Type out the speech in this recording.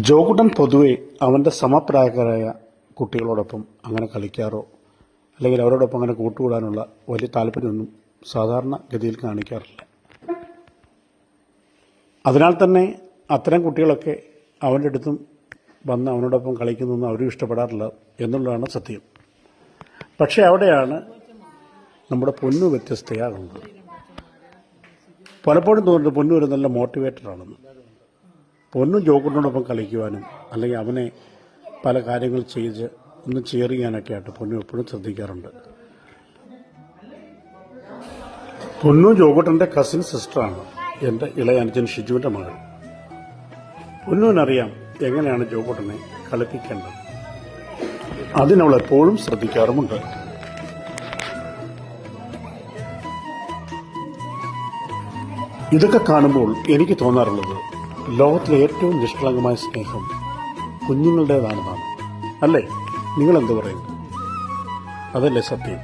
ജോകുട്ടൻ പൊതുവെ അവൻ്റെ സമപ്രായക്കാരായ കുട്ടികളോടൊപ്പം അങ്ങനെ കളിക്കാറോ അല്ലെങ്കിൽ അവരോടൊപ്പം അങ്ങനെ കൂട്ടുകൂടാനുള്ള വലിയ താല്പര്യമൊന്നും സാധാരണ ഗതിയിൽ കാണിക്കാറില്ല. അതിനാൽ തന്നെ അത്തരം കുട്ടികളൊക്കെ അവൻ്റെ അടുത്തും വന്ന് അവനോടൊപ്പം കളിക്കുന്നതൊന്നും അവരും ഇഷ്ടപ്പെടാറില്ല എന്നുള്ളതാണ് സത്യം. പക്ഷേ അവിടെയാണ് നമ്മുടെ പൊന്നു വ്യത്യസ്തയാകുന്നത്. പലപ്പോഴും തോന്നുന്നത് പൊന്നു ഒരു നല്ല മോട്ടിവേറ്ററാണെന്ന്. പൊന്നും ജോക്കുട്ടിനോടൊപ്പം കളിക്കുവാനും അല്ലെങ്കിൽ അവനെ പല കാര്യങ്ങൾ ചെയ്ത് ഒന്ന് ചെയർ ചെയ്യാനൊക്കെ ആയിട്ട് പൊന്നു എപ്പോഴും ശ്രദ്ധിക്കാറുണ്ട്. പൊന്നു ജോക്കുട്ടൻ്റെ കസിൻ സിസ്റ്ററാണ് എൻ്റെ ഇളയ അനുജൻ ഷിജുവിൻ്റെ മകൾ. പൊന്നുവിനറിയാം എങ്ങനെയാണ് ജോക്കുട്ടനെ കളിപ്പിക്കേണ്ടത്. അതിനവൾ എപ്പോഴും ശ്രദ്ധിക്കാറുമുണ്ട്. ഇതൊക്കെ കാണുമ്പോൾ എനിക്ക് തോന്നാറുള്ളത് ലോകത്തിലെ ഏറ്റവും നിഷ്കളങ്കമായ സ്നേഹം കുഞ്ഞുങ്ങളുടേതാണെന്നാണ്. അല്ലേ? നിങ്ങളെന്ത് പറയുന്നു? അതല്ലേ സത്യം?